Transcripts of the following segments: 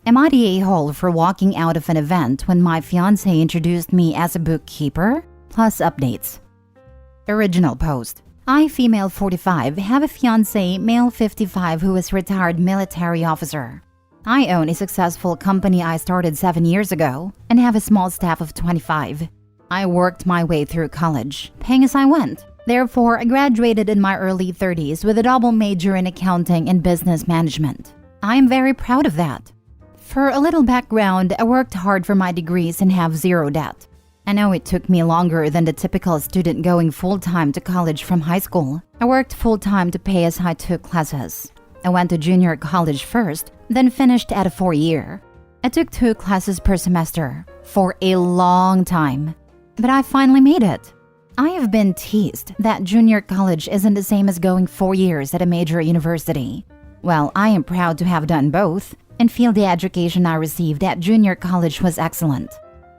Am I the a-hole for walking out of an event when my fiancé introduced me as a bookkeeper? Plus updates. Original post. I, female 45, have a fiancé, male 55, who is retired military officer. I own a successful company I started 7 years ago and have a small staff of 25. I worked my way through college, paying as I went. Therefore, I graduated in my early 30s with a double major in accounting and business management. I am very proud of that. For a little background, I worked hard for my degrees and have zero debt. I know it took me longer than the typical student going full-time to college from high school. I worked full-time to pay as I took classes. I went to junior college first, then finished at a 4-year. I took 2 classes per semester for a long time, but I finally made it. I have been teased that junior college isn't the same as going 4 years at a major university. Well, I am proud to have done both and feel the education I received at junior college was excellent.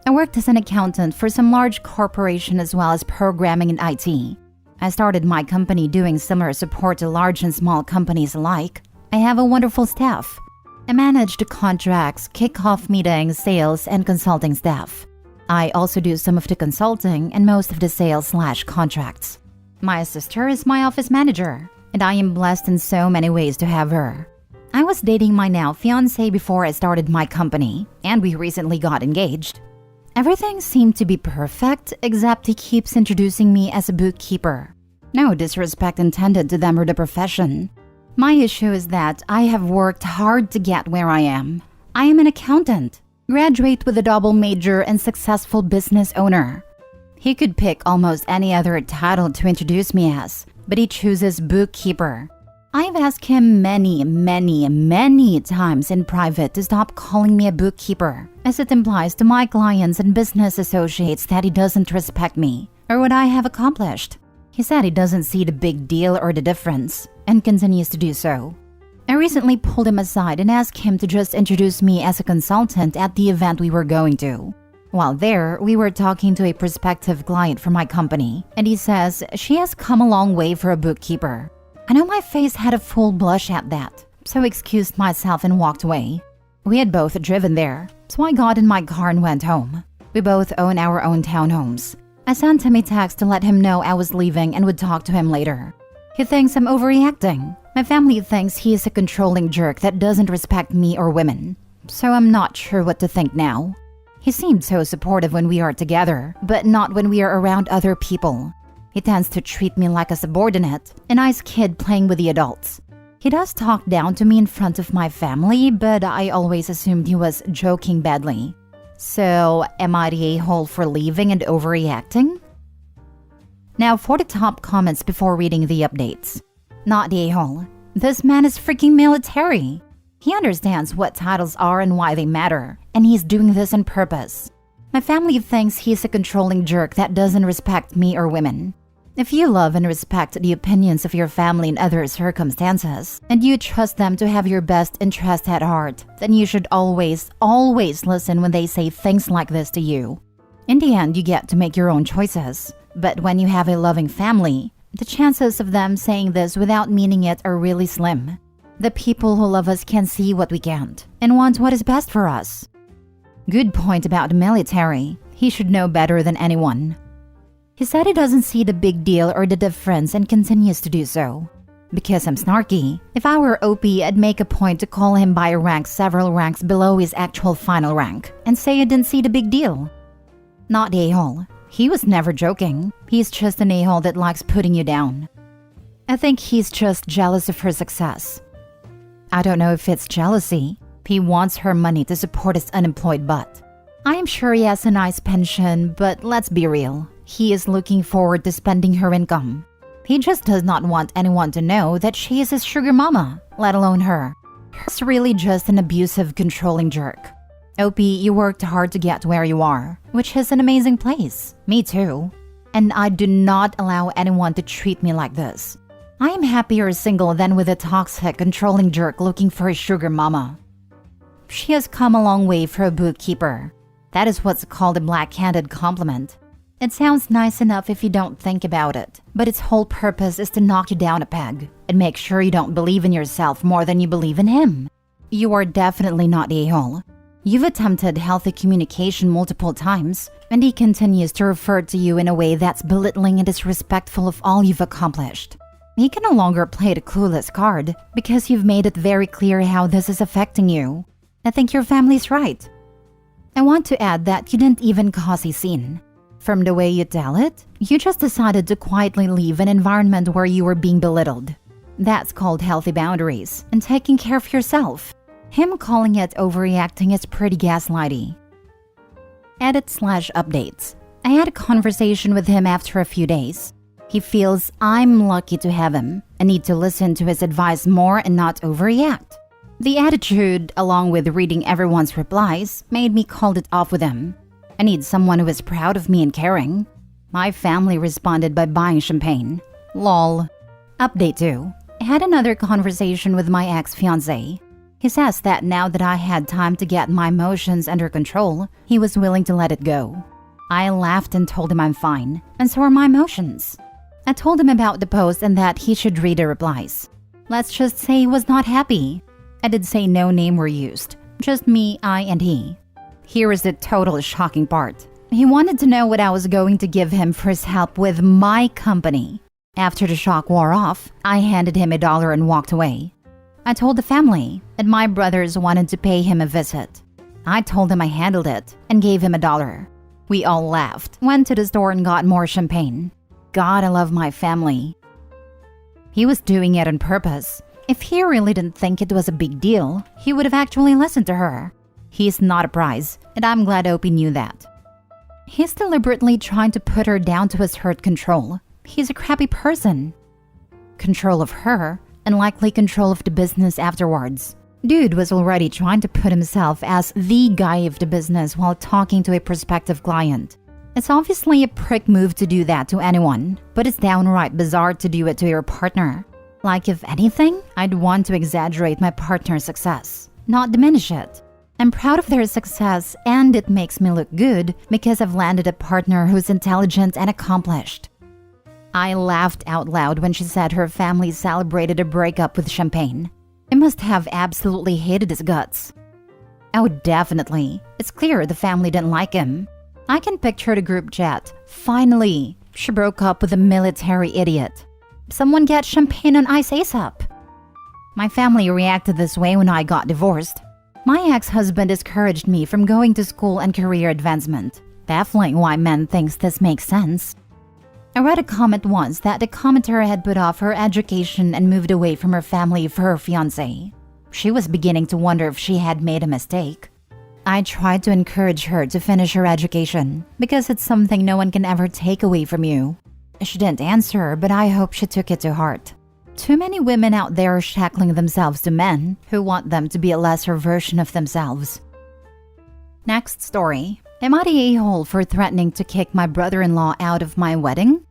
I worked as an accountant for some large corporation as well as programming and IT. I started my company doing similar support to large and small companies alike. I have a wonderful staff. I manage the contracts, kickoff meetings, sales, and consulting staff. I also do some of the consulting and most of the sales/contracts. My sister is my office manager, and I am blessed in so many ways to have her. I was dating my now fiancé before I started my company, and we recently got engaged. Everything seemed to be perfect, except he keeps introducing me as a bookkeeper. No disrespect intended to them or the profession. My issue is that I have worked hard to get where I am. I am an accountant, graduate with a double major and successful business owner. He could pick almost any other title to introduce me as, but he chooses bookkeeper. I've asked him many times in private to stop calling me a bookkeeper, as it implies to my clients and business associates that he doesn't respect me or what I have accomplished. He said he doesn't see the big deal or the difference, and continues to do so. I recently pulled him aside and asked him to just introduce me as a consultant at the event we were going to. While there, we were talking to a prospective client for my company, and he says she has come a long way for a bookkeeper. I know my face had a full blush at that, so I excused myself and walked away. We had both driven there, so I got in my car and went home. We both own our own townhomes. I sent him a text to let him know I was leaving and would talk to him later. He thinks I'm overreacting. My family thinks he is a controlling jerk that doesn't respect me or women, so I'm not sure what to think now. He seemed so supportive when we are together, but not when we are around other people. He tends to treat me like a subordinate, a nice kid playing with the adults. He does talk down to me in front of my family, but I always assumed he was joking badly. So, am I the a-hole for leaving and overreacting? Now for the top comments before reading the updates. Not the a-hole. This man is freaking military. He understands what titles are and why they matter, and he's doing this on purpose. My family thinks he's a controlling jerk that doesn't respect me or women. If you love and respect the opinions of your family in other circumstances, and you trust them to have your best interest at heart, then you should always listen when they say things like this to you. In the end, you get to make your own choices. But when you have a loving family, the chances of them saying this without meaning it are really slim. The people who love us can see what we can't, and want what is best for us. Good point about the military. He should know better than anyone. He said he doesn't see the big deal or the difference and continues to do so. Because I'm snarky, if I were OP, I'd make a point to call him by a rank several ranks below his actual final rank and say I didn't see the big deal. Not the a-hole. He was never joking. He's just an a-hole that likes putting you down. I think he's just jealous of her success. I don't know if it's jealousy. He wants her money to support his unemployed butt. I am sure he has a nice pension, but let's be real. He is looking forward to spending her income. He just does not want anyone to know that she is his sugar mama, let alone her. He's really just an abusive, controlling jerk. OP, you worked hard to get where you are, which is an amazing place. Me too. And I do not allow anyone to treat me like this. I am happier single than with a toxic, controlling jerk looking for a sugar mama. She has come a long way for a bookkeeper. That is what's called a black-handed compliment. It sounds nice enough if you don't think about it, but its whole purpose is to knock you down a peg and make sure you don't believe in yourself more than you believe in him. You are definitely not the a-hole. You've attempted healthy communication multiple times, and he continues to refer to you in a way that's belittling and disrespectful of all you've accomplished. He can no longer play the clueless card because you've made it very clear how this is affecting you. I think your family's right. I want to add that you didn't even cause a scene. From the way you tell it, you just decided to quietly leave an environment where you were being belittled. That's called healthy boundaries and taking care of yourself. Him calling it overreacting is pretty gaslighty. Edit/updates. I had a conversation with him after a few days. He feels I'm lucky to have him. I need to listen to his advice more and not overreact. The attitude, along with reading everyone's replies, made me call it off with him. I need someone who is proud of me and caring. My family responded by buying champagne. Lol. Update 2. I had another conversation with my ex-fiancé. He says that now that I had time to get my emotions under control, he was willing to let it go. I laughed and told him I'm fine, and so are my emotions. I told him about the post and that he should read the replies. Let's just say he was not happy. I did say no name were used, just me, I, and he. Here is the total shocking part. He wanted to know what I was going to give him for his help with my company. After the shock wore off, I handed him $1 and walked away. I told the family, and my brothers wanted to pay him a visit. I told him I handled it and gave him $1. We all laughed, went to the store and got more champagne. God, I love my family. He was doing it on purpose. If he really didn't think it was a big deal, he would have actually listened to her. He's not a prize, and I'm glad Opie knew that. He's deliberately trying to put her down to his hurt control. He's a crappy person. Control of her, and likely control of the business afterwards. Dude was already trying to put himself as the guy of the business while talking to a prospective client. It's obviously a prick move to do that to anyone, but it's downright bizarre to do it to your partner. Like, if anything, I'd want to exaggerate my partner's success, not diminish it. I'm proud of their success, and it makes me look good because I've landed a partner who's intelligent and accomplished. I laughed out loud when she said her family celebrated a breakup with champagne. I must have absolutely hated his guts. Oh, definitely. It's clear the family didn't like him. I can picture the group chat. Finally, she broke up with a military idiot. Someone get champagne on ice ASAP. My family reacted this way when I got divorced. My ex-husband discouraged me from going to school and career advancement. Baffling why men thinks this makes sense. I read a comment once that the commenter had put off her education and moved away from her family for her fiancé. She was beginning to wonder if she had made a mistake. I tried to encourage her to finish her education because it's something no one can ever take away from you. She didn't answer, but I hope she took it to heart. Too many women out there are shackling themselves to men who want them to be a lesser version of themselves. Next story. Am I the a-hole for threatening to kick my brother-in-law out of my wedding?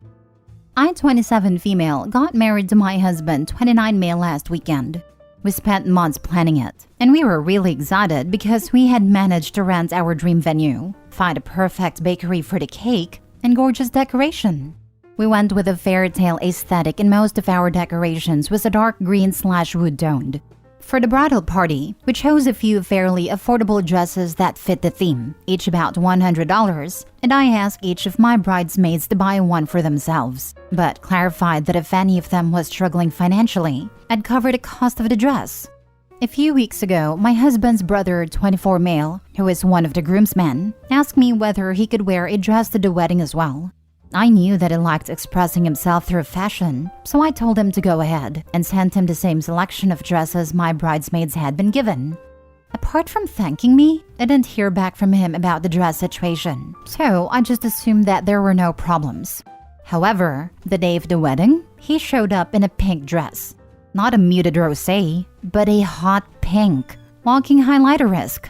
I, 27 female, got married to my husband, 29 male last weekend. We spent months planning it, and we were really excited because we had managed to rent our dream venue, find a perfect bakery for the cake, and gorgeous decoration. We went with a fairy tale aesthetic and most of our decorations was a dark green/wood toned. For the bridal party, we chose a few fairly affordable dresses that fit the theme, each about $100, and I asked each of my bridesmaids to buy one for themselves, but clarified that if any of them was struggling financially, I'd cover the cost of the dress. A few weeks ago, my husband's brother, 24 male, who is one of the groomsmen, asked me whether he could wear a dress to the wedding as well. I knew that he liked expressing himself through fashion, so I told him to go ahead and sent him the same selection of dresses my bridesmaids had been given. Apart from thanking me, I didn't hear back from him about the dress situation, so I just assumed that there were no problems. However, the day of the wedding, he showed up in a pink dress. Not a muted rosé, but a hot pink, walking highlighter risk.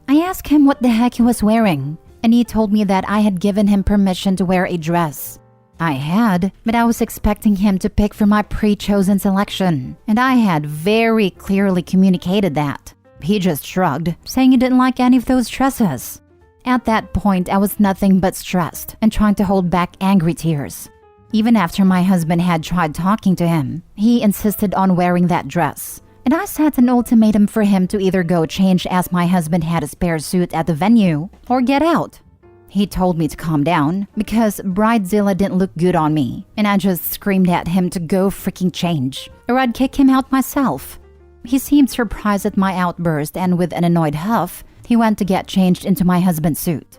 I asked him what the heck he was wearing, and he told me that I had given him permission to wear a dress. I had, but I was expecting him to pick from my pre-chosen selection, and I had very clearly communicated that. He just shrugged, saying he didn't like any of those dresses. At that point, I was nothing but stressed and trying to hold back angry tears. Even after my husband had tried talking to him, he insisted on wearing that dress, and I set an ultimatum for him to either go change as my husband had a spare suit at the venue or get out. He told me to calm down because Bridezilla didn't look good on me, and I just screamed at him to go freaking change or I'd kick him out myself. He seemed surprised at my outburst, and with an annoyed huff, he went to get changed into my husband's suit.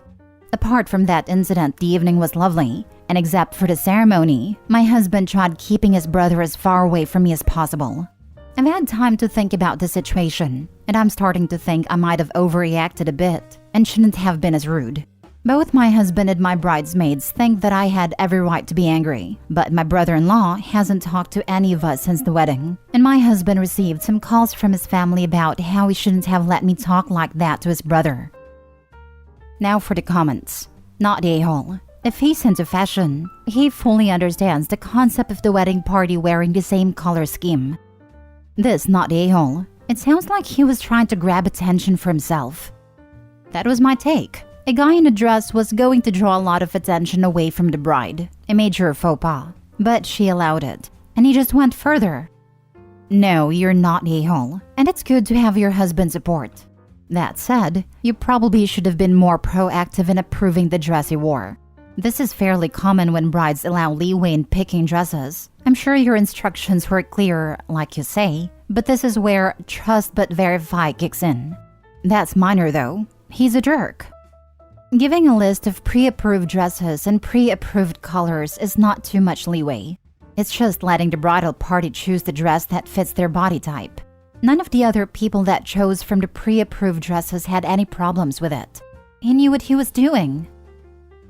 Apart from that incident, the evening was lovely, and except for the ceremony, my husband tried keeping his brother as far away from me as possible. I've had time to think about the situation, and I'm starting to think I might have overreacted a bit and shouldn't have been as rude. Both my husband and my bridesmaids think that I had every right to be angry, but my brother-in-law hasn't talked to any of us since the wedding, and my husband received some calls from his family about how he shouldn't have let me talk like that to his brother. Now for the comments. Not a-hole. If he's into fashion, he fully understands the concept of the wedding party wearing the same color scheme. This not a-hole. It sounds like he was trying to grab attention for himself. That was my take. A guy in a dress was going to draw a lot of attention away from the bride, a major faux pas, but she allowed it, and he just went further. No, you're not a-hole, and it's good to have your husband's support. That said, you probably should have been more proactive in approving the dress he wore. This is fairly common when brides allow leeway in picking dresses. I'm sure your instructions were clear, like you say, but this is where trust but verify kicks in. That's minor though. He's a jerk. Giving a list of pre-approved dresses and pre-approved colors is not too much leeway. It's just letting the bridal party choose the dress that fits their body type. None of the other people that chose from the pre-approved dresses had any problems with it. He knew what he was doing.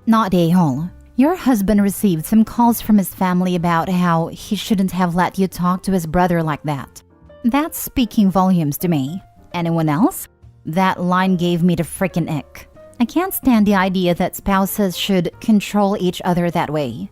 Not a-hole. Your husband received some calls from his family about how he shouldn't have let you talk to his brother like that. That's speaking volumes to me. Anyone else? That line gave me the frickin' ick. I can't stand the idea that spouses should control each other that way.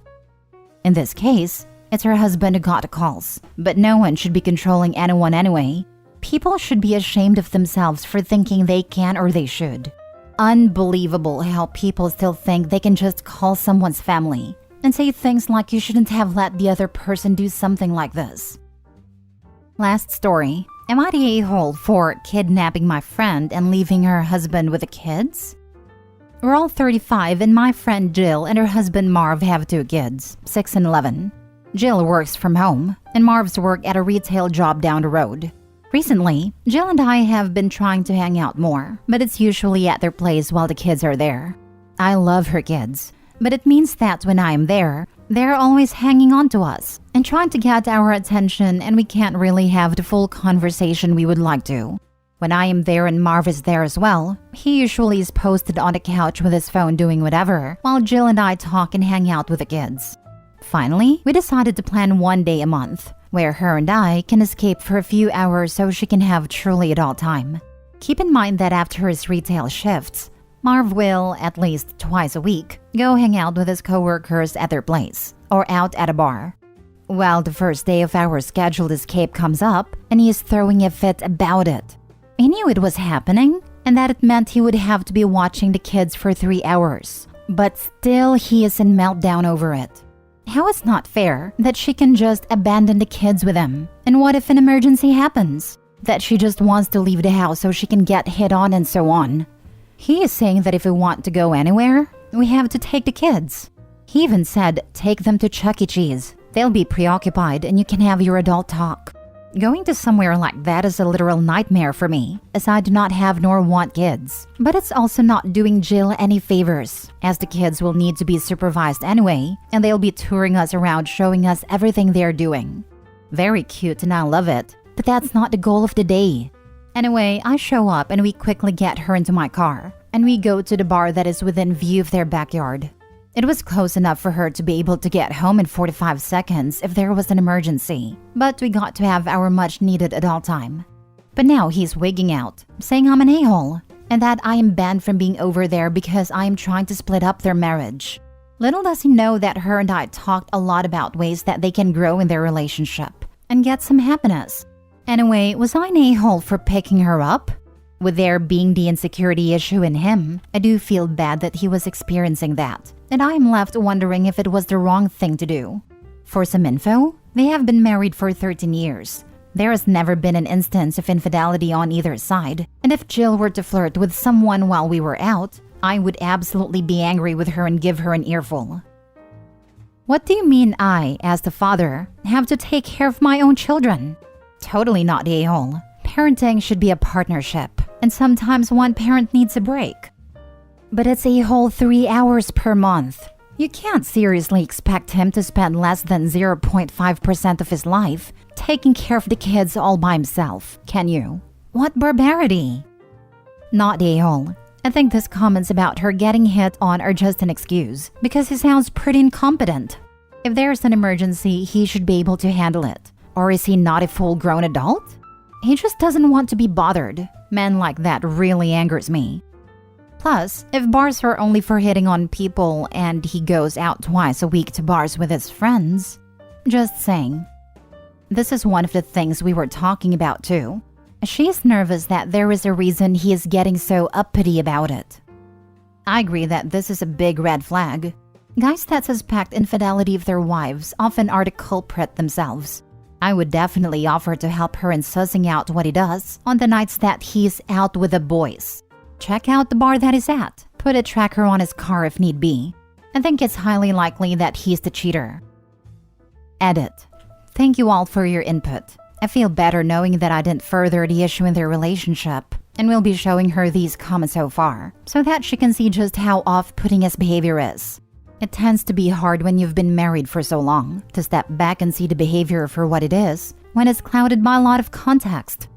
In this case, it's her husband who got the calls, but no one should be controlling anyone anyway. People should be ashamed of themselves for thinking they can or they should. Unbelievable how people still think they can just call someone's family and say things like you shouldn't have let the other person do something like this. Last story. Am I the a-hole for kidnapping my friend and leaving her husband with the kids? We're all 35 and my friend Jill and her husband Marv have 2 kids, 6 and 11. Jill works from home and Marv's work at a retail job down the road. Recently, Jill and I have been trying to hang out more, but it's usually at their place while the kids are there. I love her kids, but it means that when I am there, they're always hanging on to us and trying to get our attention, and we can't really have the full conversation we would like to. When I am there and Marv is there as well, he usually is posted on the couch with his phone doing whatever, while Jill and I talk and hang out with the kids. Finally, we decided to plan one day a month, where her and I can escape for a few hours so she can have truly adult time. Keep in mind that after his retail shifts, Marv will, at least twice a week, go hang out with his coworkers at their place, or out at a bar. Well, the first day of our scheduled escape comes up, and he is throwing a fit about it. He knew it was happening, and that it meant he would have to be watching the kids for 3 hours. But still, he is in meltdown over it. How is not fair that she can just abandon the kids with him? And what if an emergency happens? That she just wants to leave the house so she can get hit on and so on. He is saying that if we want to go anywhere, we have to take the kids. He even said, take them to Chuck E. Cheese. They'll be preoccupied and you can have your adult talk. Going to somewhere like that is a literal nightmare for me, as I do not have nor want kids. But it's also not doing Jill any favors, as the kids will need to be supervised anyway, and they'll be touring us around showing us everything they're doing. Very cute and I love it, but that's not the goal of the day. Anyway, I show up and we quickly get her into my car, and we go to the bar that is within view of their backyard. It was close enough for her to be able to get home in 45 seconds if there was an emergency, but we got to have our much-needed adult time. But now he's wigging out, saying I'm an a-hole, and that I am banned from being over there because I am trying to split up their marriage. Little does he know that her and I talked a lot about ways that they can grow in their relationship and get some happiness. Anyway, was I an a-hole for picking her up? With there being the insecurity issue in him, I do feel bad that he was experiencing that, and I am left wondering if it was the wrong thing to do. For some info, they have been married for 13 years. There has never been an instance of infidelity on either side, and if Jill were to flirt with someone while we were out, I would absolutely be angry with her and give her an earful. What do you mean I, as the father, have to take care of my own children? Totally not the a-hole. Parenting should be a partnership, and sometimes one parent needs a break. But it's a whole 3 hours per month. You can't seriously expect him to spend less than 0.5% of his life taking care of the kids all by himself, can you? What barbarity! Not the a-hole. I think these comments about her getting hit on are just an excuse, because he sounds pretty incompetent. If there's an emergency, he should be able to handle it. Or is he not a full-grown adult? He just doesn't want to be bothered. Men like that really angers me. Plus, if bars are only for hitting on people and he goes out twice a week to bars with his friends, just saying. This is one of the things we were talking about too. She's nervous that there is a reason he is getting so uppity about it. I agree that this is a big red flag. Guys that suspect infidelity of their wives often are the culprit themselves. I would definitely offer to help her in sussing out what he does on the nights that he's out with the boys. Check out the bar that he's at. Put a tracker on his car if need be. I think it's highly likely that he's the cheater. Edit. Thank you all for your input. I feel better knowing that I didn't further the issue in their relationship, and will be showing her these comments so far, so that she can see just how off-putting his behavior is. It tends to be hard when you've been married for so long to step back and see the behavior for what it is, when it's clouded by a lot of context.